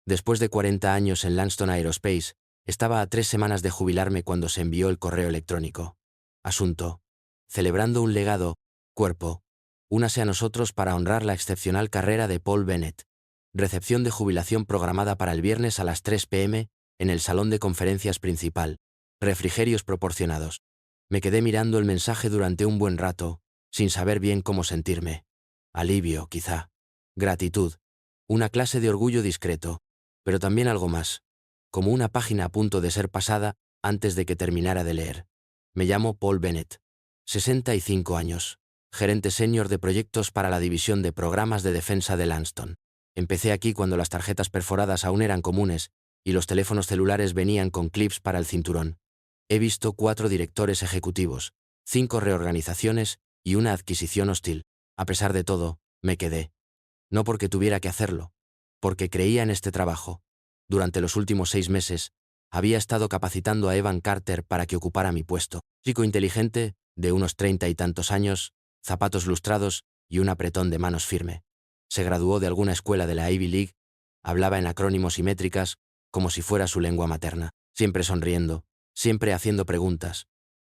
Después de 40 años en Lanston Aerospace, estaba a 3 semanas de jubilarme cuando se envió el correo electrónico. Asunto: celebrando un legado, cuerpo. Únase a nosotros para honrar la excepcional carrera de Paul Bennett. Recepción de jubilación programada para el viernes a las 3 p.m. en el salón de conferencias principal. Refrigerios proporcionados. Me quedé mirando el mensaje durante un buen rato, sin saber bien cómo sentirme. Alivio, quizá. Gratitud. Una clase de orgullo discreto. Pero también algo más. Como una página a punto de ser pasada antes de que terminara de leer. Me llamo Paul Bennett. 65 años. Gerente senior de proyectos para la división de programas de defensa de Lanston. Empecé aquí cuando las tarjetas perforadas aún eran comunes y los teléfonos celulares venían con clips para el cinturón. He visto 4 directores ejecutivos, 5 reorganizaciones y una adquisición hostil. A pesar de todo, me quedé. No porque tuviera que hacerlo, porque creía en este trabajo. Durante los últimos 6 meses, había estado capacitando a Evan Carter para que ocupara mi puesto. Chico inteligente, de unos 30 y tantos años, zapatos lustrados y un apretón de manos firme. Se graduó de alguna escuela de la Ivy League, hablaba en acrónimos y métricas, como si fuera su lengua materna, siempre sonriendo, siempre haciendo preguntas,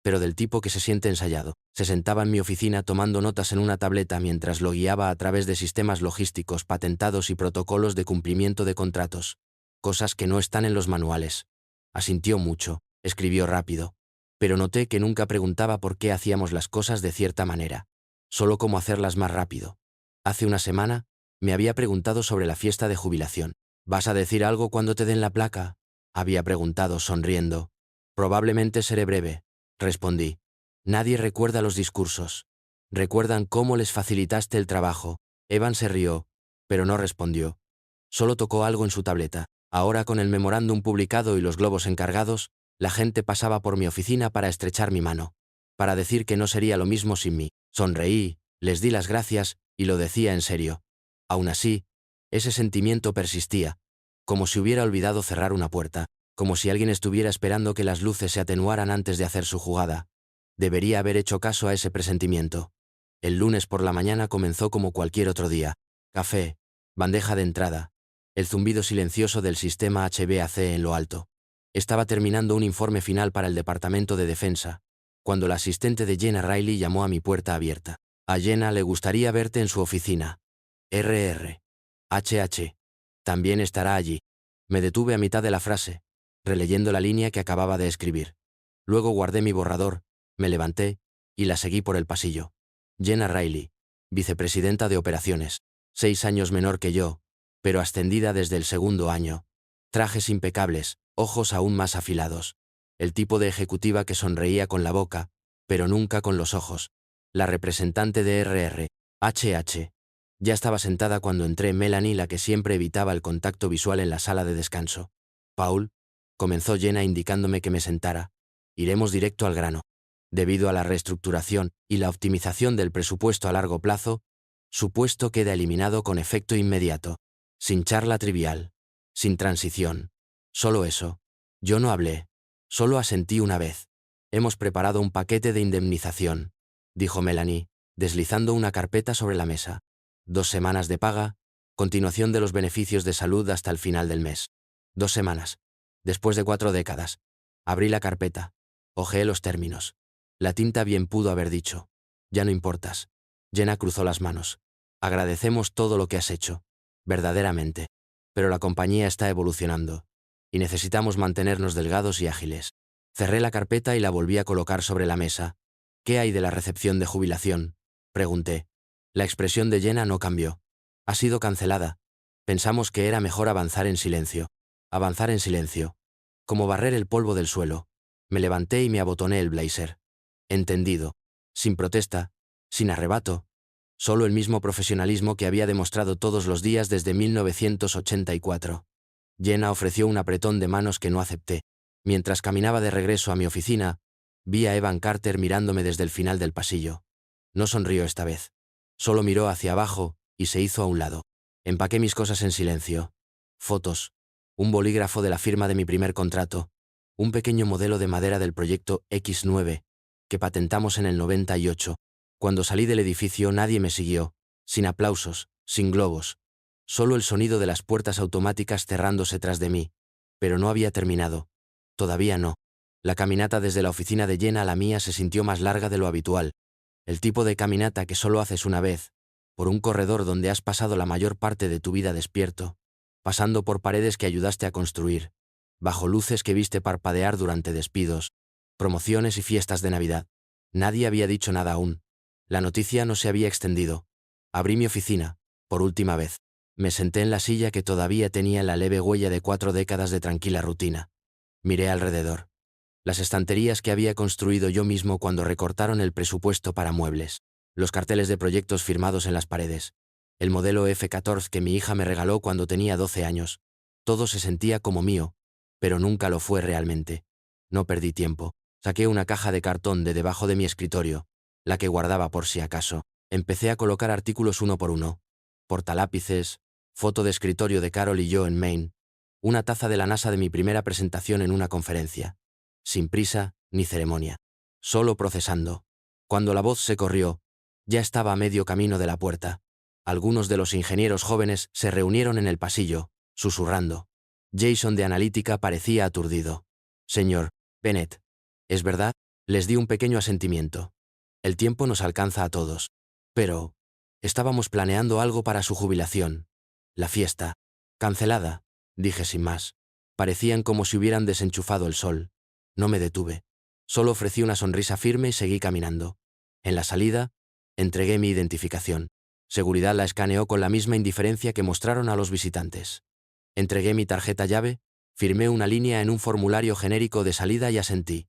pero del tipo que se siente ensayado. Se sentaba en mi oficina tomando notas en una tableta mientras lo guiaba a través de sistemas logísticos patentados y protocolos de cumplimiento de contratos, cosas que no están en los manuales. Asintió mucho, escribió rápido, pero noté que nunca preguntaba por qué hacíamos las cosas de cierta manera, solo cómo hacerlas más rápido. Hace una semana, me había preguntado sobre la fiesta de jubilación. ¿Vas a decir algo cuando te den la placa?, había preguntado sonriendo. Probablemente seré breve, respondí. Nadie recuerda los discursos. Recuerdan cómo les facilitaste el trabajo. Evan se rió, pero no respondió. Solo tocó algo en su tableta. Ahora, con el memorándum publicado y los globos encargados, la gente pasaba por mi oficina para estrechar mi mano, para decir que no sería lo mismo sin mí. Sonreí, les di las gracias y lo decía en serio. Aún así, ese sentimiento persistía, como si hubiera olvidado cerrar una puerta, como si alguien estuviera esperando que las luces se atenuaran antes de hacer su jugada. Debería haber hecho caso a ese presentimiento. El lunes por la mañana comenzó como cualquier otro día. Café, bandeja de entrada, el zumbido silencioso del sistema HVAC en lo alto. Estaba terminando un informe final para el Departamento de Defensa, cuando la asistente de Jenna Riley llamó a mi puerta abierta. A Jenna le gustaría verte en su oficina. HH. También estará allí. Me detuve a mitad de la frase, releyendo la línea que acababa de escribir. Luego guardé mi borrador, me levanté y la seguí por el pasillo. Jenna Riley, vicepresidenta de operaciones, 6 años menor que yo, pero ascendida desde el segundo año. Trajes impecables, ojos aún más afilados. El tipo de ejecutiva que sonreía con la boca, pero nunca con los ojos. La representante de HH. Ya estaba sentada cuando entré. Melanie, la que siempre evitaba el contacto visual en la sala de descanso. Paul, comenzó Jenna indicándome que me sentara. Iremos directo al grano. Debido a la reestructuración y la optimización del presupuesto a largo plazo, su puesto queda eliminado con efecto inmediato. Sin charla trivial. Sin transición. Solo eso. Yo no hablé. Solo asentí una vez. Hemos preparado un paquete de indemnización, dijo Melanie, deslizando una carpeta sobre la mesa. 2 semanas de paga, continuación de los beneficios de salud hasta el final del mes. 2 semanas. Después de 4 décadas. Abrí la carpeta. Hojeé los términos. La tinta bien pudo haber dicho: ya no importas. Jenna cruzó las manos. Agradecemos todo lo que has hecho. Verdaderamente. Pero la compañía está evolucionando. Y necesitamos mantenernos delgados y ágiles. Cerré la carpeta y la volví a colocar sobre la mesa. ¿Qué hay de la recepción de jubilación?, pregunté. La expresión de Jenna no cambió. Ha sido cancelada. Pensamos que era mejor avanzar en silencio. Avanzar en silencio. Como barrer el polvo del suelo. Me levanté y me abotoné el blazer. Entendido. Sin protesta. Sin arrebato. Solo el mismo profesionalismo que había demostrado todos los días desde 1984. Jenna ofreció un apretón de manos que no acepté. Mientras caminaba de regreso a mi oficina, vi a Evan Carter mirándome desde el final del pasillo. No sonrió esta vez. Solo miró hacia abajo y se hizo a un lado. Empaqué mis cosas en silencio. Fotos. Un bolígrafo de la firma de mi primer contrato. Un pequeño modelo de madera del proyecto X9, que patentamos en el 98. Cuando salí del edificio nadie me siguió. Sin aplausos, sin globos. Solo el sonido de las puertas automáticas cerrándose tras de mí. Pero no había terminado. Todavía no. La caminata desde la oficina de Jenna a la mía se sintió más larga de lo habitual. El tipo de caminata que solo haces una vez, por un corredor donde has pasado la mayor parte de tu vida despierto, pasando por paredes que ayudaste a construir, bajo luces que viste parpadear durante despidos, promociones y fiestas de Navidad. Nadie había dicho nada aún. La noticia no se había extendido. Abrí mi oficina, por última vez. Me senté en la silla que todavía tenía la leve huella de 4 décadas de tranquila rutina. Miré alrededor. Las estanterías que había construido yo mismo cuando recortaron el presupuesto para muebles. Los carteles de proyectos firmados en las paredes. El modelo F-14 que mi hija me regaló cuando tenía 12 años. Todo se sentía como mío, pero nunca lo fue realmente. No perdí tiempo. Saqué una caja de cartón de debajo de mi escritorio, la que guardaba por si acaso. Empecé a colocar artículos uno por uno. Portalápices, foto de escritorio de Carol y yo en Maine, una taza de la NASA de mi primera presentación en una conferencia. Sin prisa, ni ceremonia. Solo procesando. Cuando la voz se corrió, ya estaba a medio camino de la puerta. Algunos de los ingenieros jóvenes se reunieron en el pasillo, susurrando. Jason de Analítica parecía aturdido. Señor Bennett, ¿es verdad? Les di un pequeño asentimiento. El tiempo nos alcanza a todos. Pero estábamos planeando algo para su jubilación. La fiesta. Cancelada, dije sin más. Parecían como si hubieran desenchufado el sol. No me detuve. Solo ofrecí una sonrisa firme y seguí caminando. En la salida, entregué mi identificación. Seguridad la escaneó con la misma indiferencia que mostraron a los visitantes. Entregué mi tarjeta llave, firmé una línea en un formulario genérico de salida y asentí.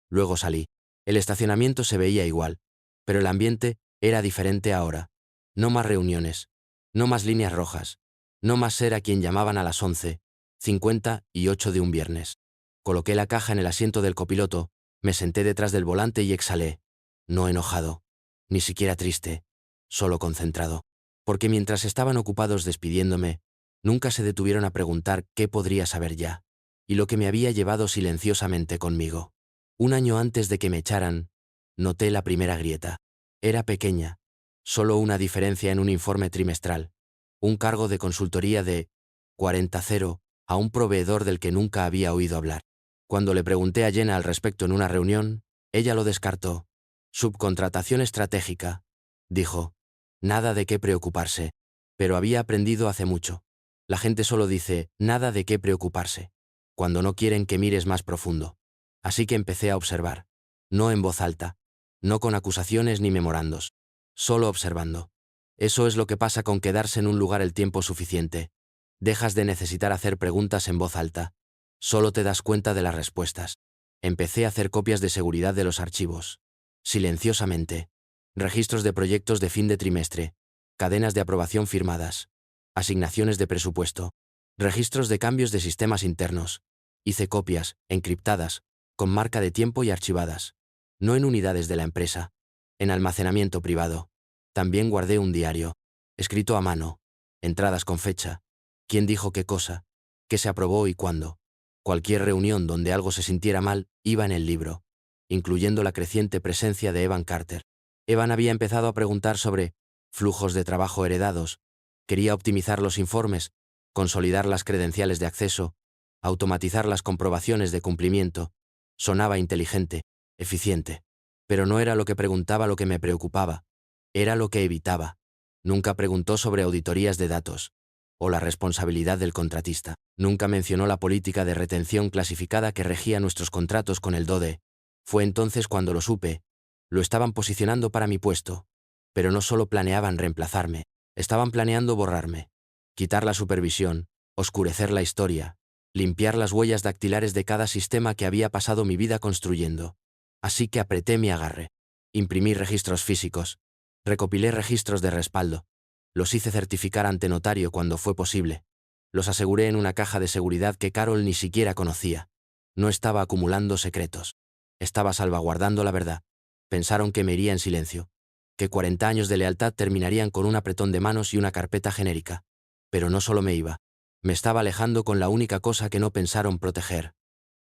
Luego salí. El estacionamiento se veía igual, pero el ambiente era diferente ahora. No más reuniones, no más líneas rojas, no más ser a quien llamaban a las 11:58 de un viernes. Coloqué la caja en el asiento del copiloto, me senté detrás del volante y exhalé. No enojado, ni siquiera triste, solo concentrado. Porque mientras estaban ocupados despidiéndome, nunca se detuvieron a preguntar qué podría saber ya, y lo que me había llevado silenciosamente conmigo. Un año antes de que me echaran, noté la primera grieta. Era pequeña, solo una diferencia en un informe trimestral, un cargo de consultoría de 40,000 a un proveedor del que nunca había oído hablar. Cuando le pregunté a Jenna al respecto en una reunión, ella lo descartó. Subcontratación estratégica, dijo. Nada de qué preocuparse. Pero había aprendido hace mucho. La gente solo dice, nada de qué preocuparse, cuando no quieren que mires más profundo. Así que empecé a observar. No en voz alta, no con acusaciones ni memorandos, solo observando. Eso es lo que pasa con quedarse en un lugar el tiempo suficiente. Dejas de necesitar hacer preguntas en voz alta. Solo te das cuenta de las respuestas. Empecé a hacer copias de seguridad de los archivos. Silenciosamente. Registros de proyectos de fin de trimestre. Cadenas de aprobación firmadas. Asignaciones de presupuesto. Registros de cambios de sistemas internos. Hice copias, encriptadas, con marca de tiempo y archivadas. No en unidades de la empresa. En almacenamiento privado. También guardé un diario. Escrito a mano. Entradas con fecha. ¿Quién dijo qué cosa? ¿Qué se aprobó y cuándo? Cualquier reunión donde algo se sintiera mal iba en el libro, incluyendo la creciente presencia de Evan Carter. Evan había empezado a preguntar sobre flujos de trabajo heredados, quería optimizar los informes, consolidar las credenciales de acceso, automatizar las comprobaciones de cumplimiento. Sonaba inteligente, eficiente. Pero no era lo que preguntaba lo que me preocupaba, era lo que evitaba. Nunca preguntó sobre auditorías de datos o la responsabilidad del contratista. Nunca mencionó la política de retención clasificada que regía nuestros contratos con el DoD. Fue entonces cuando lo supe. Lo estaban posicionando para mi puesto. Pero no solo planeaban reemplazarme, estaban planeando borrarme. Quitar la supervisión, oscurecer la historia, limpiar las huellas dactilares de cada sistema que había pasado mi vida construyendo. Así que apreté mi agarre. Imprimí registros físicos. Recopilé registros de respaldo. Los hice certificar ante notario cuando fue posible. Los aseguré en una caja de seguridad que Carol ni siquiera conocía. No estaba acumulando secretos. Estaba salvaguardando la verdad. Pensaron que me iría en silencio. Que 40 años de lealtad terminarían con un apretón de manos y una carpeta genérica. Pero no solo me iba. Me estaba alejando con la única cosa que no pensaron proteger.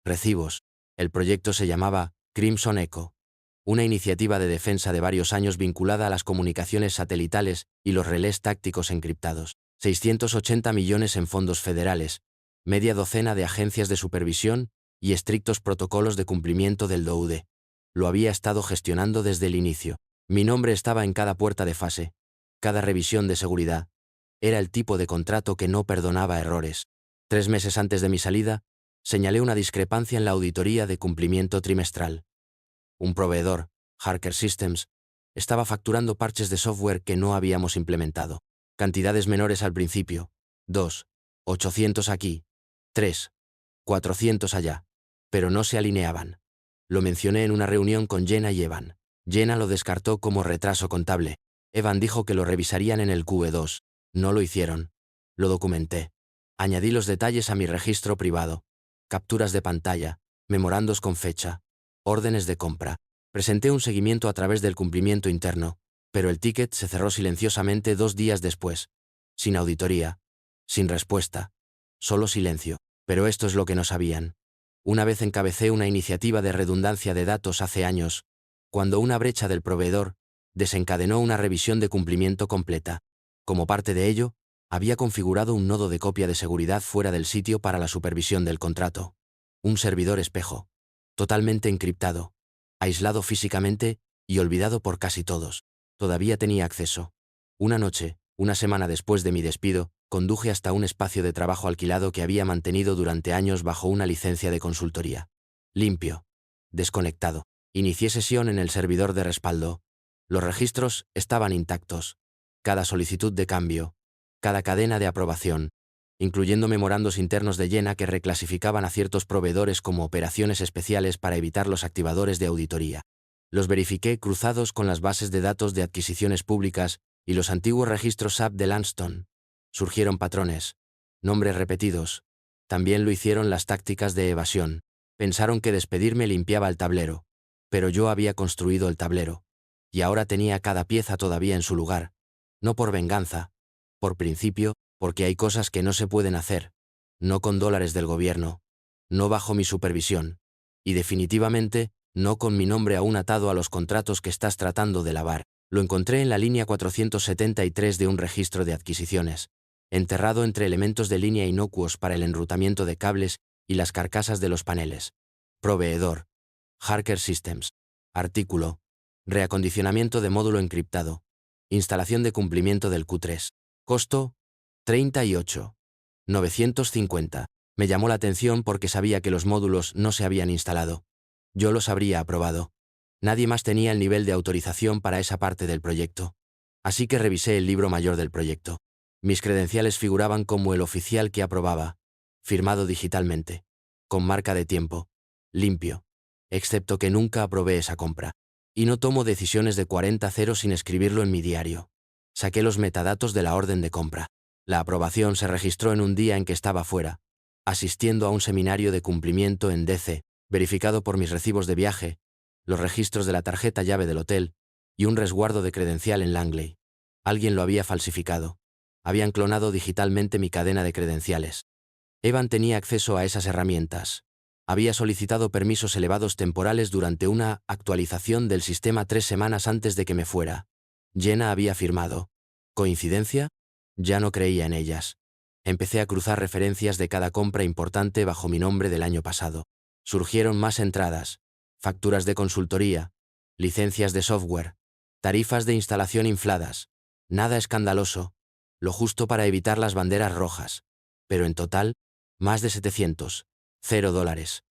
Recibos. El proyecto se llamaba Crimson Echo. Una iniciativa de defensa de varios años vinculada a las comunicaciones satelitales y los relés tácticos encriptados. 680 millones en fondos federales, media docena de agencias de supervisión y estrictos protocolos de cumplimiento del DOUD. Lo había estado gestionando desde el inicio. Mi nombre estaba en cada puerta de fase, cada revisión de seguridad. Era el tipo de contrato que no perdonaba errores. 3 meses antes de mi salida, señalé una discrepancia en la auditoría de cumplimiento trimestral. Un proveedor, Harker Systems, estaba facturando parches de software que no habíamos implementado. Cantidades menores al principio. 2, 800 aquí. 3, 400 allá. Pero no se alineaban. Lo mencioné en una reunión con Jenna y Evan. Jenna lo descartó como retraso contable. Evan dijo que lo revisarían en el QE2. No lo hicieron. Lo documenté. Añadí los detalles a mi registro privado. Capturas de pantalla, memorandos con fecha, órdenes de compra. Presenté un seguimiento a través del cumplimiento interno, pero el ticket se cerró silenciosamente 2 días después. Sin auditoría, sin respuesta, solo silencio. Pero esto es lo que no sabían. Una vez encabecé una iniciativa de redundancia de datos hace años, cuando una brecha del proveedor desencadenó una revisión de cumplimiento completa. Como parte de ello, había configurado un nodo de copia de seguridad fuera del sitio para la supervisión del contrato. Un servidor espejo, totalmente encriptado, aislado físicamente y olvidado por casi todos. Todavía tenía acceso. Una noche, una semana después de mi despido, conduje hasta un espacio de trabajo alquilado que había mantenido durante años bajo una licencia de consultoría. Limpio. Desconectado. Inicié sesión en el servidor de respaldo. Los registros estaban intactos. Cada solicitud de cambio, cada cadena de aprobación, incluyendo memorandos internos de Jenna que reclasificaban a ciertos proveedores como operaciones especiales para evitar los activadores de auditoría. Los verifiqué cruzados con las bases de datos de adquisiciones públicas y los antiguos registros SAP de Lanston. Surgieron patrones, nombres repetidos. También lo hicieron las tácticas de evasión. Pensaron que despedirme limpiaba el tablero, pero yo había construido el tablero, y ahora tenía cada pieza todavía en su lugar. No por venganza, por principio, porque hay cosas que no se pueden hacer, no con dólares del gobierno, no bajo mi supervisión, y definitivamente, no con mi nombre aún atado a los contratos que estás tratando de lavar. Lo encontré en la línea 473 de un registro de adquisiciones, enterrado entre elementos de línea inocuos para el enrutamiento de cables y las carcasas de los paneles. Proveedor: Harker Systems. Artículo: reacondicionamiento de módulo encriptado. Instalación de cumplimiento del Q3. Costo: 38.950. Me llamó la atención porque sabía que los módulos no se habían instalado. Yo los habría aprobado. Nadie más tenía el nivel de autorización para esa parte del proyecto. Así que revisé el libro mayor del proyecto. Mis credenciales figuraban como el oficial que aprobaba, firmado digitalmente, con marca de tiempo, limpio, excepto que nunca aprobé esa compra. Y no tomo decisiones de 40-0 sin escribirlo en mi diario. Saqué los metadatos de la orden de compra. La aprobación se registró en un día en que estaba fuera, asistiendo a un seminario de cumplimiento en DC, verificado por mis recibos de viaje, los registros de la tarjeta llave del hotel y un resguardo de credencial en Langley. Alguien lo había falsificado. Habían clonado digitalmente mi cadena de credenciales. Evan tenía acceso a esas herramientas. Había solicitado permisos elevados temporales durante una actualización del sistema 3 semanas antes de que me fuera. Jenna había firmado. ¿Coincidencia? Ya no creía en ellas. Empecé a cruzar referencias de cada compra importante bajo mi nombre del año pasado. Surgieron más entradas, facturas de consultoría, licencias de software, tarifas de instalación infladas. Nada escandaloso, lo justo para evitar las banderas rojas. Pero en total, más de 700. $0.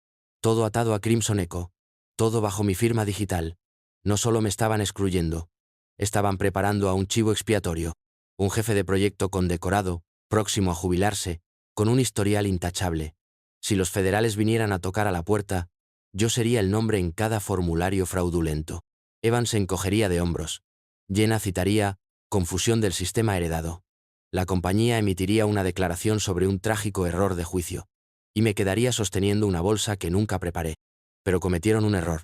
Todo atado a Crimson Echo. Todo bajo mi firma digital. No solo me estaban excluyendo. Estaban preparando a un chivo expiatorio. Un jefe de proyecto condecorado, próximo a jubilarse, con un historial intachable. Si los federales vinieran a tocar a la puerta, yo sería el nombre en cada formulario fraudulento. Evan se encogería de hombros. Jenna citaría confusión del sistema heredado. La compañía emitiría una declaración sobre un trágico error de juicio. Y me quedaría sosteniendo una bolsa que nunca preparé. Pero cometieron un error.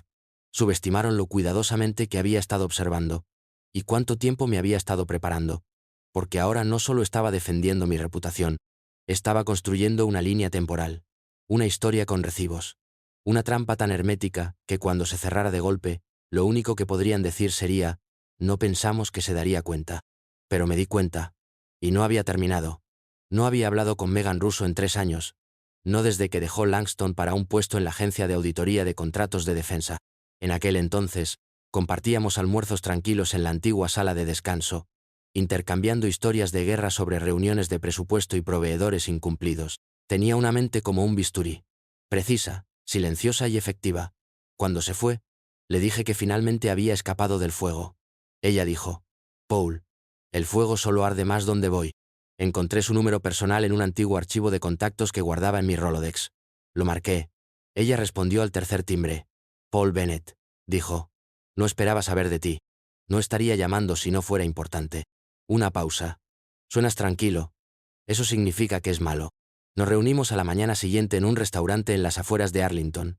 Subestimaron lo cuidadosamente que había estado observando. Y cuánto tiempo me había estado preparando. Porque ahora no solo estaba defendiendo mi reputación, estaba construyendo una línea temporal. Una historia con recibos. Una trampa tan hermética que cuando se cerrara de golpe, lo único que podrían decir sería: no pensamos que se daría cuenta. Pero me di cuenta. Y no había terminado. No había hablado con Megan Russo en 3 años, no desde que dejó Langston para un puesto en la agencia de auditoría de contratos de defensa. En aquel entonces, compartíamos almuerzos tranquilos en la antigua sala de descanso, intercambiando historias de guerra sobre reuniones de presupuesto y proveedores incumplidos. Tenía una mente como un bisturí, precisa, silenciosa y efectiva. Cuando se fue, le dije que finalmente había escapado del fuego. Ella dijo: Paul, el fuego solo arde más donde voy. Encontré su número personal en un antiguo archivo de contactos que guardaba en mi Rolodex. Lo marqué. Ella respondió al tercer timbre. Paul Bennett, dijo. No esperaba saber de ti. No estaría llamando si no fuera importante. Una pausa. Suenas tranquilo. Eso significa que es malo. Nos reunimos a la mañana siguiente en un restaurante en las afueras de Arlington.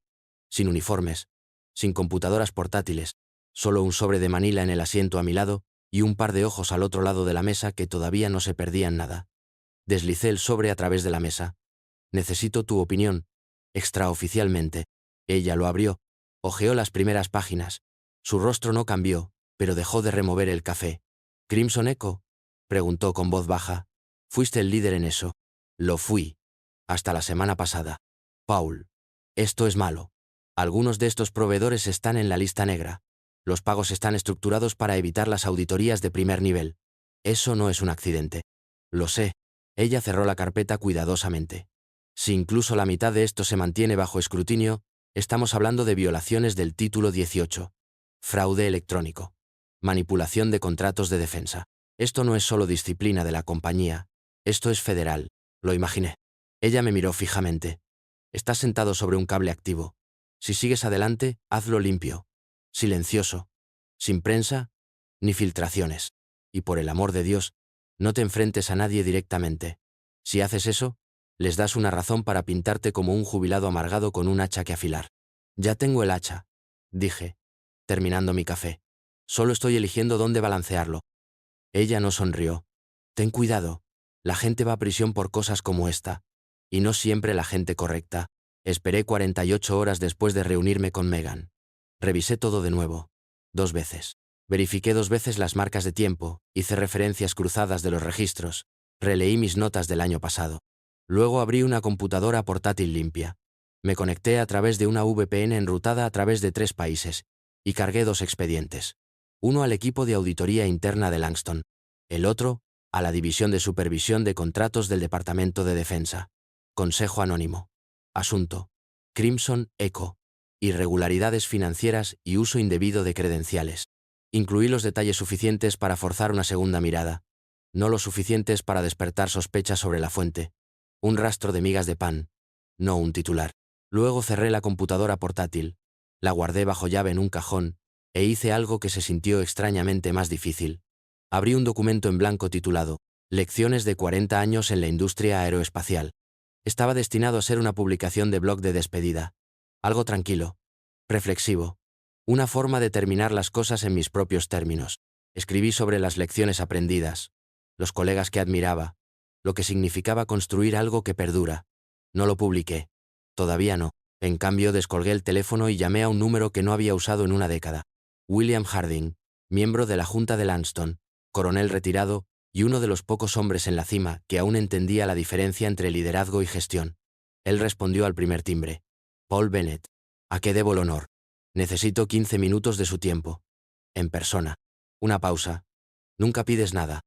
Sin uniformes, sin computadoras portátiles, solo un sobre de Manila en el asiento a mi lado y un par de ojos al otro lado de la mesa que todavía no se perdían nada. Deslicé el sobre a través de la mesa. Necesito tu opinión. Extraoficialmente. Ella lo abrió. Hojeó las primeras páginas. Su rostro no cambió, pero dejó de remover el café. ¿Crimson Echo?, preguntó con voz baja. Fuiste el líder en eso. Lo fui. Hasta la semana pasada. Paul. Esto es malo. Algunos de estos proveedores están en la lista negra. Los pagos están estructurados para evitar las auditorías de primer nivel. Eso no es un accidente. Lo sé. Ella cerró la carpeta cuidadosamente. Si incluso la mitad de esto se mantiene bajo escrutinio, estamos hablando de violaciones del título 18. Fraude electrónico. Manipulación de contratos de defensa. Esto no es solo disciplina de la compañía. Esto es federal. Lo imaginé. Ella me miró fijamente. Estás sentado sobre un cable activo. Si sigues adelante, hazlo limpio. Silencioso. Sin prensa, ni filtraciones. Y por el amor de Dios, no te enfrentes a nadie directamente. Si haces eso, les das una razón para pintarte como un jubilado amargado con un hacha que afilar. Ya tengo el hacha, dije, terminando mi café. Solo estoy eligiendo dónde balancearlo. Ella no sonrió. Ten cuidado. La gente va a prisión por cosas como esta. Y no siempre la gente correcta. Esperé 48 horas después de reunirme con Megan. Revisé todo de nuevo. 2 veces. Verifiqué 2 veces las marcas de tiempo, hice referencias cruzadas de los registros, releí mis notas del año pasado. Luego abrí una computadora portátil limpia. Me conecté a través de una VPN enrutada a través de 3 países, y cargué 2 expedientes. Uno al equipo de auditoría interna de Langston. El otro, a la División de Supervisión de Contratos del Departamento de Defensa. Consejo anónimo. Asunto: Crimson Echo. Irregularidades financieras y uso indebido de credenciales. Incluí los detalles suficientes para forzar una segunda mirada, no lo suficientes para despertar sospechas sobre la fuente. Un rastro de migas de pan, no un titular. Luego cerré la computadora portátil, la guardé bajo llave en un cajón, e hice algo que se sintió extrañamente más difícil. Abrí un documento en blanco titulado Lecciones de 40 años en la industria aeroespacial. Estaba destinado a ser una publicación de blog de despedida. Algo tranquilo, reflexivo. Una forma de terminar las cosas en mis propios términos. Escribí sobre las lecciones aprendidas, los colegas que admiraba, lo que significaba construir algo que perdura. No lo publiqué. Todavía no. En cambio, descolgué el teléfono y llamé a un número que no había usado en una década. William Harding, miembro de la Junta de Langston, coronel retirado y uno de los pocos hombres en la cima que aún entendía la diferencia entre liderazgo y gestión. Él respondió al primer timbre. Paul Bennett. ¿A qué debo el honor? Necesito 15 minutos de su tiempo. En persona. Una pausa. Nunca pides nada.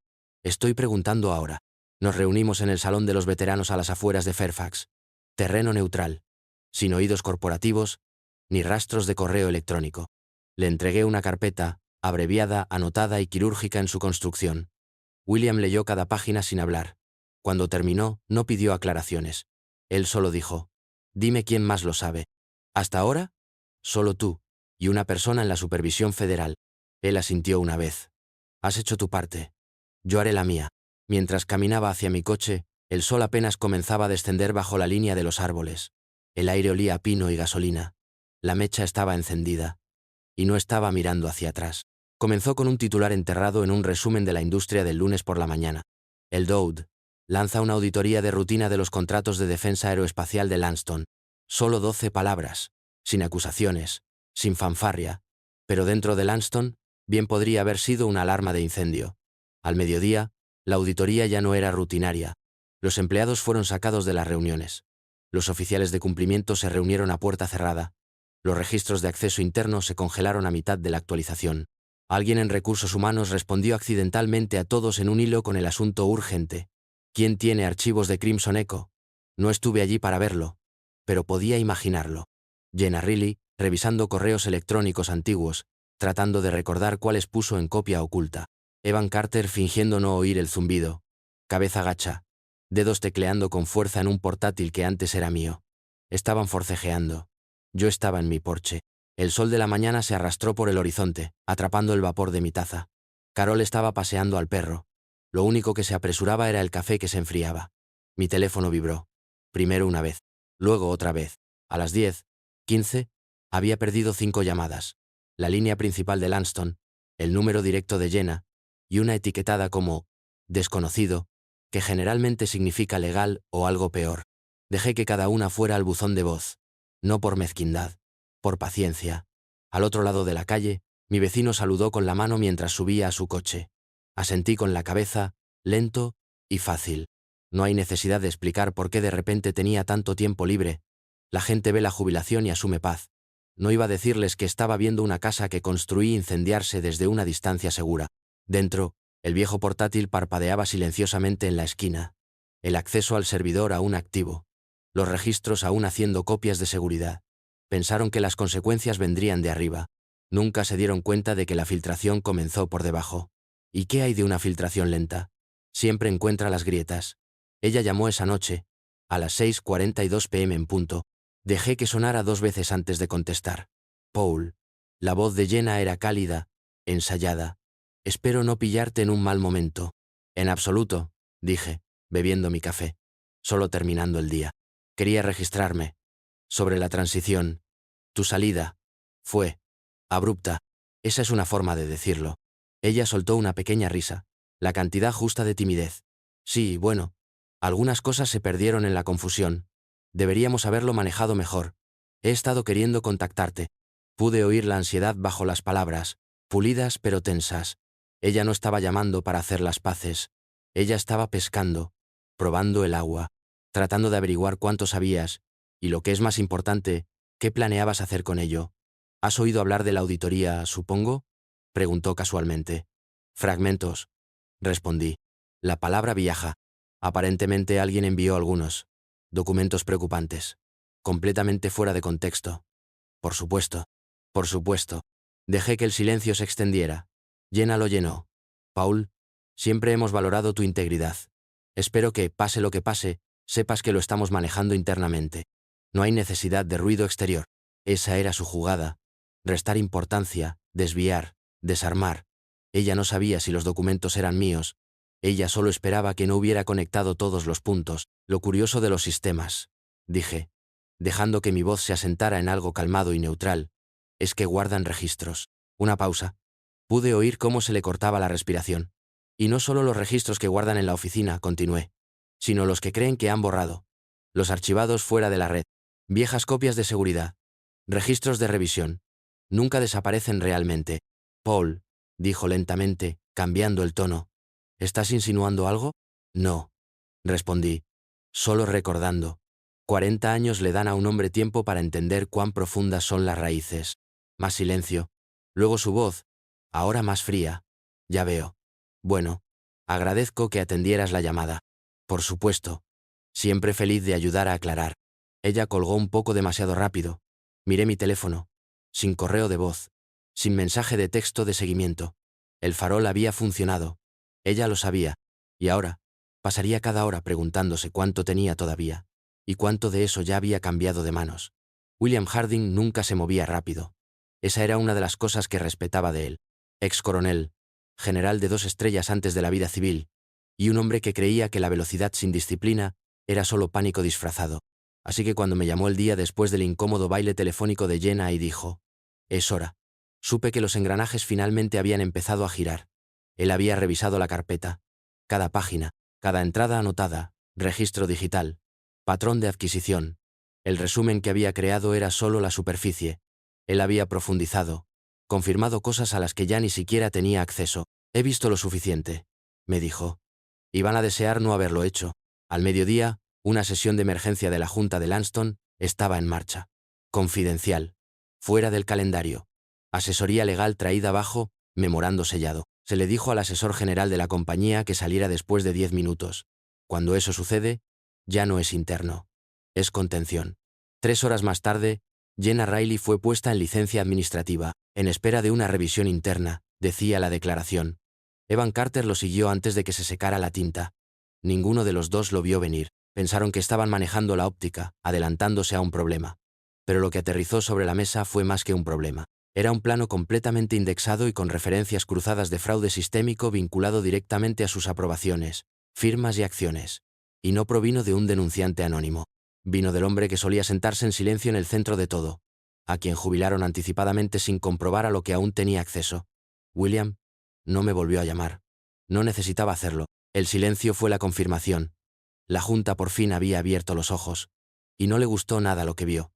Estoy preguntando ahora. Nos reunimos en el Salón de los Veteranos a las afueras de Fairfax. Terreno neutral. Sin oídos corporativos, ni rastros de correo electrónico. Le entregué una carpeta, abreviada, anotada y quirúrgica en su construcción. William leyó cada página sin hablar. Cuando terminó, no pidió aclaraciones. Él solo dijo: dime quién más lo sabe. ¿Hasta ahora? Solo tú, y una persona en la supervisión federal. Él asintió una vez. Has hecho tu parte. Yo haré la mía. Mientras caminaba hacia mi coche, el sol apenas comenzaba a descender bajo la línea de los árboles. El aire olía a pino y gasolina. La mecha estaba encendida. Y no estaba mirando hacia atrás. Comenzó con un titular enterrado en un resumen de la industria del lunes por la mañana. El DOD lanza una auditoría de rutina de los contratos de defensa aeroespacial de Langston. Solo 12 palabras. Sin acusaciones, sin fanfarria, pero dentro de Langston, bien podría haber sido una alarma de incendio. Al mediodía, La auditoría ya no era rutinaria. Los empleados fueron sacados de las reuniones. Los oficiales de cumplimiento se reunieron a puerta cerrada. Los registros de acceso interno se congelaron a mitad de la actualización. Alguien en recursos humanos respondió accidentalmente a todos en un hilo con el asunto urgente. ¿Quién tiene archivos de Crimson Echo? No estuve allí para verlo, pero podía imaginarlo. Jenna Reilly, revisando correos electrónicos antiguos, tratando de recordar cuáles puso en copia oculta. Evan Carter fingiendo no oír el zumbido. Cabeza gacha. Dedos tecleando con fuerza en un portátil que antes era mío. Estaban forcejeando. Yo estaba en mi porche. El sol de la mañana se arrastró por el horizonte, atrapando el vapor de mi taza. Carol estaba paseando al perro. Lo único que se apresuraba era el café que se enfriaba. Mi teléfono vibró. Primero una vez. Luego otra vez. A las 10:15, había perdido 5 llamadas. La línea principal de Lanston, el número directo de Jenna, y una etiquetada como «desconocido», que generalmente significa legal o algo peor. Dejé que cada una fuera al buzón de voz. No por mezquindad, por paciencia. Al otro lado de la calle, mi vecino saludó con la mano mientras subía a su coche. Asentí con la cabeza, lento y fácil. No hay necesidad de explicar por qué de repente tenía tanto tiempo libre. La gente ve la jubilación y asume paz. No iba a decirles que estaba viendo una casa que construí incendiarse desde una distancia segura. Dentro, el viejo portátil parpadeaba silenciosamente en la esquina. El acceso al servidor aún activo. Los registros aún haciendo copias de seguridad. Pensaron que las consecuencias vendrían de arriba. Nunca se dieron cuenta de que la filtración comenzó por debajo. ¿Y qué hay de una filtración lenta? Siempre encuentra las grietas. Ella llamó esa noche, a las 6:42 p.m. en punto. Dejé que sonara 2 veces antes de contestar. Paul. La voz de Jenna era cálida, ensayada. Espero no pillarte en un mal momento. En absoluto, dije, bebiendo mi café. Solo terminando el día. Quería registrarme. Sobre la transición. Tu salida. Fue abrupta. Esa es una forma de decirlo. Ella soltó una pequeña risa. La cantidad justa de timidez. Sí, bueno. Algunas cosas se perdieron en la confusión. Deberíamos haberlo manejado mejor. He estado queriendo contactarte. Pude oír la ansiedad bajo las palabras, pulidas pero tensas. Ella no estaba llamando para hacer las paces. Ella estaba pescando, probando el agua, tratando de averiguar cuánto sabías, y lo que es más importante, ¿qué planeabas hacer con ello? ¿Has oído hablar de la auditoría, supongo? Preguntó casualmente. Fragmentos. Respondí. La palabra viaja. Aparentemente alguien envió algunos. Documentos preocupantes. Completamente fuera de contexto. Por supuesto. Por supuesto. Dejé que el silencio se extendiera. Jenna lo llenó. Paul, siempre hemos valorado tu integridad. Espero que, pase lo que pase, sepas que lo estamos manejando internamente. No hay necesidad de ruido exterior. Esa era su jugada. Restar importancia, desviar, desarmar. Ella no sabía si los documentos eran míos. Ella solo esperaba que no hubiera conectado todos los puntos. Lo curioso de los sistemas, dije, dejando que mi voz se asentara en algo calmado y neutral, es que guardan registros. Una pausa. Pude oír cómo se le cortaba la respiración. Y no solo los registros que guardan en la oficina, continué, sino los que creen que han borrado. Los archivados fuera de la red. Viejas copias de seguridad. Registros de revisión. Nunca desaparecen realmente. Paul, dijo lentamente, cambiando el tono. ¿Estás insinuando algo? No. Respondí. Solo recordando. 40 años le dan a un hombre tiempo para entender cuán profundas son las raíces. Más silencio. Luego su voz, ahora más fría. Ya veo. Bueno, agradezco que atendieras la llamada. Por supuesto. Siempre feliz de ayudar a aclarar. Ella colgó un poco demasiado rápido. Miré mi teléfono. Sin correo de voz. Sin mensaje de texto de seguimiento. El farol había funcionado. Ella lo sabía. Y ahora, pasaría cada hora preguntándose cuánto tenía todavía. Y cuánto de eso ya había cambiado de manos. William Harding nunca se movía rápido. Esa era una de las cosas que respetaba de él. Ex coronel, general de 2 estrellas antes de la vida civil, y un hombre que creía que la velocidad sin disciplina era solo pánico disfrazado. Así que cuando me llamó el día después del incómodo baile telefónico de Jenna y dijo, «Es hora», supe que los engranajes finalmente habían empezado a girar. Él había revisado la carpeta. Cada página, cada entrada anotada, registro digital, patrón de adquisición. El resumen que había creado era solo la superficie. Él había profundizado, confirmado cosas a las que ya ni siquiera tenía acceso. He visto lo suficiente, me dijo. Iban a desear no haberlo hecho. Al mediodía, una sesión de emergencia de la Junta de Lanston estaba en marcha. Confidencial. Fuera del calendario. Asesoría legal traída abajo, memorando sellado. Se le dijo al asesor general de la compañía que saliera después de 10 minutos. Cuando eso sucede, ya no es interno. Es contención. 3 horas más tarde, Jenna Riley fue puesta en licencia administrativa, en espera de una revisión interna, decía la declaración. Evan Carter lo siguió antes de que se secara la tinta. Ninguno de los dos lo vio venir. Pensaron que estaban manejando la óptica, adelantándose a un problema. Pero lo que aterrizó sobre la mesa fue más que un problema. Era un plano completamente indexado y con referencias cruzadas de fraude sistémico vinculado directamente a sus aprobaciones, firmas y acciones. Y no provino de un denunciante anónimo. Vino del hombre que solía sentarse en silencio en el centro de todo, a quien jubilaron anticipadamente sin comprobar a lo que aún tenía acceso. William no me volvió a llamar. No necesitaba hacerlo. El silencio fue la confirmación. La Junta por fin había abierto los ojos. Y no le gustó nada lo que vio.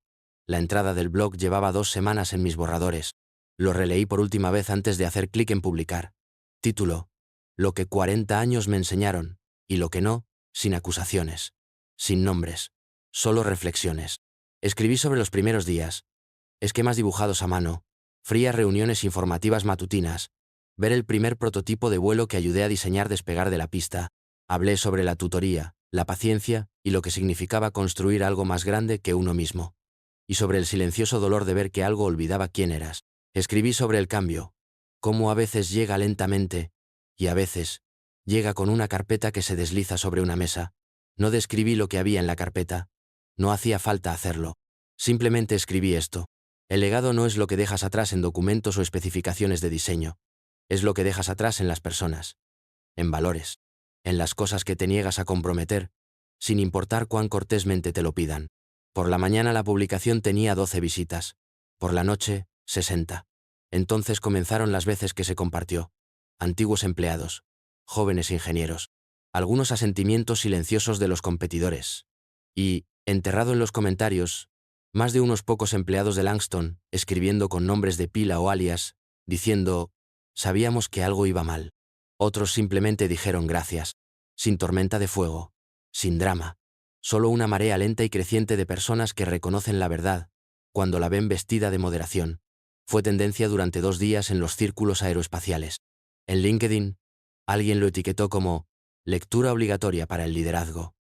La entrada del blog llevaba 2 semanas en mis borradores. Lo releí por última vez antes de hacer clic en publicar. Título: Lo que 40 años me enseñaron, y lo que no, sin acusaciones. Sin nombres. Solo reflexiones. Escribí sobre los primeros días. Esquemas dibujados a mano. Frías reuniones informativas matutinas. Ver el primer prototipo de vuelo que ayudé a diseñar despegar de la pista. Hablé sobre la tutoría, la paciencia y lo que significaba construir algo más grande que uno mismo. Y sobre el silencioso dolor de ver que algo olvidaba quién eras. Escribí sobre el cambio, cómo a veces llega lentamente, y a veces llega con una carpeta que se desliza sobre una mesa. No describí lo que había en la carpeta. No hacía falta hacerlo. Simplemente escribí esto. El legado no es lo que dejas atrás en documentos o especificaciones de diseño. Es lo que dejas atrás en las personas. En valores. En las cosas que te niegas a comprometer, sin importar cuán cortésmente te lo pidan. Por la mañana la publicación tenía 12 visitas. Por la noche, 60. Entonces comenzaron las veces que se compartió. Antiguos empleados. Jóvenes ingenieros. Algunos asentimientos silenciosos de los competidores. Y, enterrado en los comentarios, más de unos pocos empleados de Langston, escribiendo con nombres de pila o alias, diciendo: sabíamos que algo iba mal. Otros simplemente dijeron gracias. Sin tormenta de fuego. Sin drama. Solo una marea lenta y creciente de personas que reconocen la verdad, cuando la ven vestida de moderación. Fue tendencia durante 2 días en los círculos aeroespaciales. En LinkedIn, alguien lo etiquetó como lectura obligatoria para el liderazgo.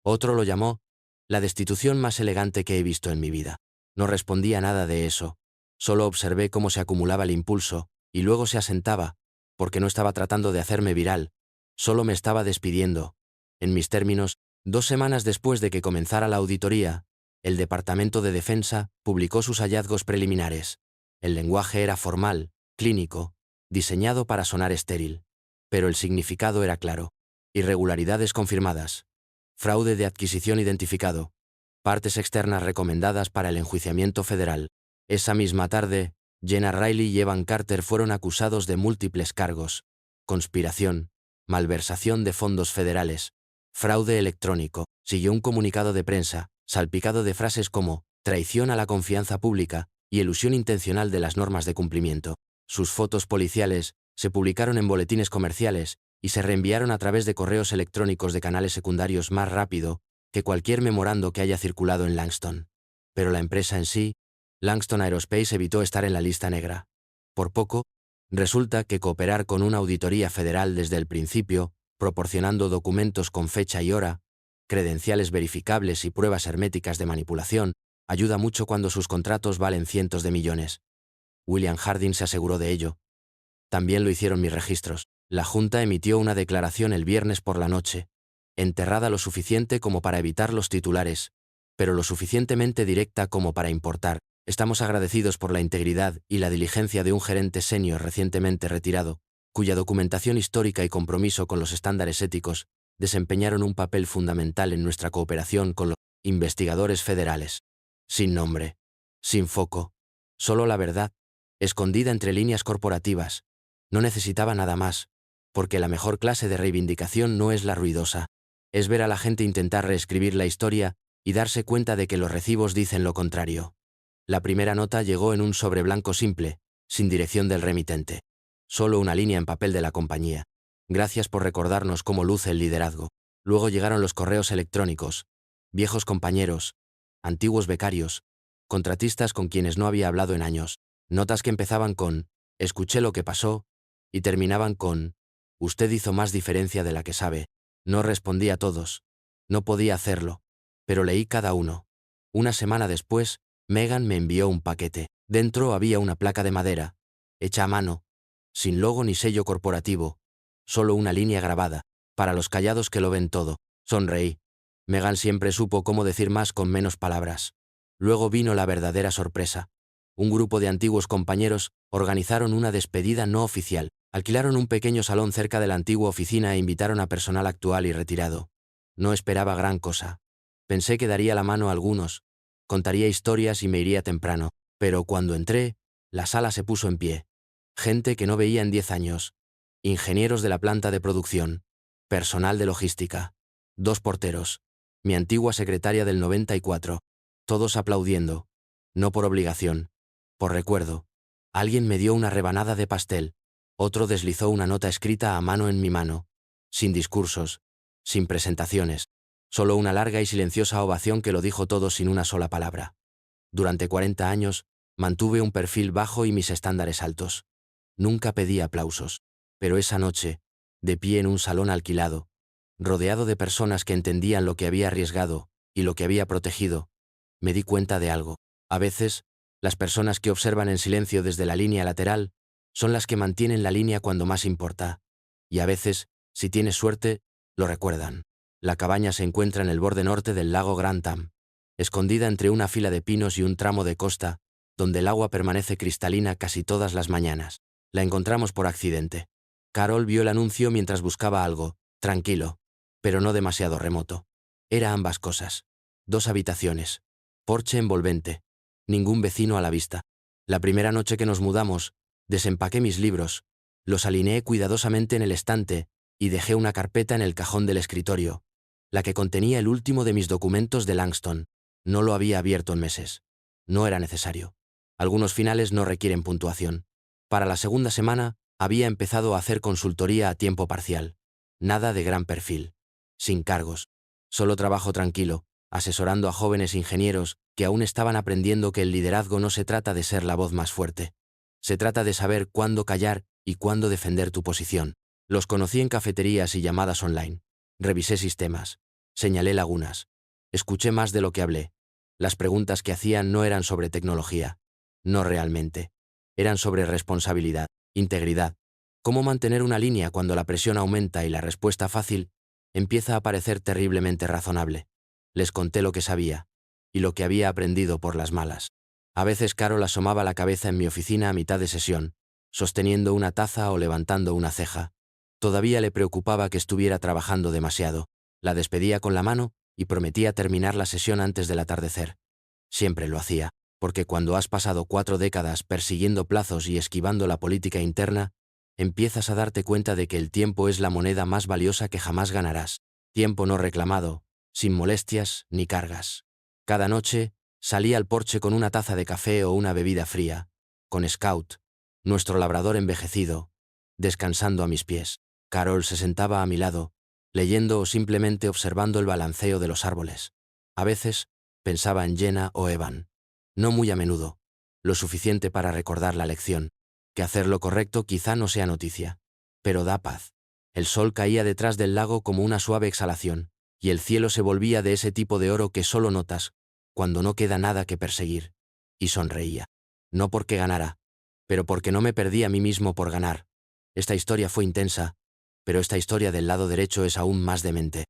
Otro lo llamó la destitución más elegante que he visto en mi vida. No respondí a nada de eso. Solo observé cómo se acumulaba el impulso, y luego se asentaba, porque no estaba tratando de hacerme viral, solo me estaba despidiendo. En mis términos, 2 semanas después de que comenzara la auditoría, el Departamento de Defensa publicó sus hallazgos preliminares. El lenguaje era formal, clínico, diseñado para sonar estéril. Pero el significado era claro. Irregularidades confirmadas. Fraude de adquisición identificado. Partes externas recomendadas para el enjuiciamiento federal. Esa misma tarde, Jenna Riley y Evan Carter fueron acusados de múltiples cargos: conspiración, malversación de fondos federales, fraude electrónico. Siguió un comunicado de prensa, salpicado de frases como traición a la confianza pública y elusión intencional de las normas de cumplimiento. Sus fotos policiales se publicaron en boletines comerciales y se reenviaron a través de correos electrónicos de canales secundarios más rápido que cualquier memorando que haya circulado en Langston. Pero la empresa en sí, Langston Aerospace, evitó estar en la lista negra. Por poco, resulta que cooperar con una auditoría federal desde el principio, proporcionando documentos con fecha y hora, credenciales verificables y pruebas herméticas de manipulación, ayuda mucho cuando sus contratos valen cientos de millones. William Harding se aseguró de ello. También lo hicieron mis registros. La Junta emitió una declaración el viernes por la noche, enterrada lo suficiente como para evitar los titulares, pero lo suficientemente directa como para importar. Estamos agradecidos por la integridad y la diligencia de un gerente senior recientemente retirado, cuya documentación histórica y compromiso con los estándares éticos desempeñaron un papel fundamental en nuestra cooperación con los investigadores federales. Sin nombre. Sin foco. Solo la verdad, escondida entre líneas corporativas. No necesitaba nada más, porque la mejor clase de reivindicación no es la ruidosa. Es ver a la gente intentar reescribir la historia y darse cuenta de que los recibos dicen lo contrario. La primera nota llegó en un sobre blanco simple, sin dirección del remitente. Solo una línea en papel de la compañía. Gracias por recordarnos cómo luce el liderazgo. Luego llegaron los correos electrónicos, viejos compañeros, antiguos becarios, contratistas con quienes no había hablado en años, notas que empezaban con «escuché lo que pasó» y terminaban con «usted hizo más diferencia de la que sabe». No respondí a todos. No podía hacerlo. Pero leí cada uno. Una semana después, Megan me envió un paquete. Dentro había una placa de madera, hecha a mano, sin logo ni sello corporativo, solo una línea grabada, para los callados que lo ven todo. Sonreí. Megan siempre supo cómo decir más con menos palabras. Luego vino la verdadera sorpresa. Un grupo de antiguos compañeros organizaron una despedida no oficial, alquilaron un pequeño salón cerca de la antigua oficina e invitaron a personal actual y retirado. No esperaba gran cosa. Pensé que daría la mano a algunos, contaría historias y me iría temprano, pero cuando entré, la sala se puso en pie. Gente que no veía en 10 años, ingenieros de la planta de producción, personal de logística, 2 porteros, mi antigua secretaria del 94, todos aplaudiendo, no por obligación, por recuerdo. Alguien me dio una rebanada de pastel, otro deslizó una nota escrita a mano en mi mano, sin discursos, sin presentaciones, solo una larga y silenciosa ovación que lo dijo todo sin una sola palabra. Durante 40 años, mantuve un perfil bajo y mis estándares altos. Nunca pedí aplausos. Pero esa noche, de pie en un salón alquilado, rodeado de personas que entendían lo que había arriesgado y lo que había protegido, me di cuenta de algo. A veces, las personas que observan en silencio desde la línea lateral son las que mantienen la línea cuando más importa. Y a veces, si tienes suerte, lo recuerdan. La cabaña se encuentra en el borde norte del lago Grantham, escondida entre una fila de pinos y un tramo de costa, donde el agua permanece cristalina casi todas las mañanas. La encontramos por accidente. Carol vio el anuncio mientras buscaba algo, tranquilo, pero no demasiado remoto. Era ambas cosas. 2 habitaciones. Porche envolvente. Ningún vecino a la vista. La primera noche que nos mudamos, desempaqué mis libros, los alineé cuidadosamente en el estante y dejé una carpeta en el cajón del escritorio, la que contenía el último de mis documentos de Langston. No lo había abierto en meses. No era necesario. Algunos finales no requieren puntuación. Para la segunda semana, había empezado a hacer consultoría a tiempo parcial. Nada de gran perfil. Sin cargos. Solo trabajo tranquilo, asesorando a jóvenes ingenieros que aún estaban aprendiendo que el liderazgo no se trata de ser la voz más fuerte. Se trata de saber cuándo callar y cuándo defender tu posición. Los conocí en cafeterías y llamadas online. Revisé sistemas. Señalé lagunas. Escuché más de lo que hablé. Las preguntas que hacían no eran sobre tecnología. No realmente. Eran sobre responsabilidad, integridad. Cómo mantener una línea cuando la presión aumenta y la respuesta fácil empieza a parecer terriblemente razonable. Les conté lo que sabía y lo que había aprendido por las malas. A veces Carol asomaba la cabeza en mi oficina a mitad de sesión, sosteniendo una taza o levantando una ceja. Todavía le preocupaba que estuviera trabajando demasiado. La despedía con la mano y prometía terminar la sesión antes del atardecer. Siempre lo hacía, porque cuando has pasado 4 décadas persiguiendo plazos y esquivando la política interna, empiezas a darte cuenta de que el tiempo es la moneda más valiosa que jamás ganarás. Tiempo no reclamado, sin molestias ni cargas. Cada noche, salía al porche con una taza de café o una bebida fría, con Scout, nuestro labrador envejecido, descansando a mis pies. Carol se sentaba a mi lado, leyendo o simplemente observando el balanceo de los árboles. A veces, pensaba en Jenna o Evan. No muy a menudo, lo suficiente para recordar la lección, que hacer lo correcto quizá no sea noticia, pero da paz. El sol caía detrás del lago como una suave exhalación, y el cielo se volvía de ese tipo de oro que solo notas cuando no queda nada que perseguir. Y sonreía. No porque ganara, pero porque no me perdí a mí mismo por ganar. Esta historia fue intensa, pero esta historia del lado derecho es aún más demente.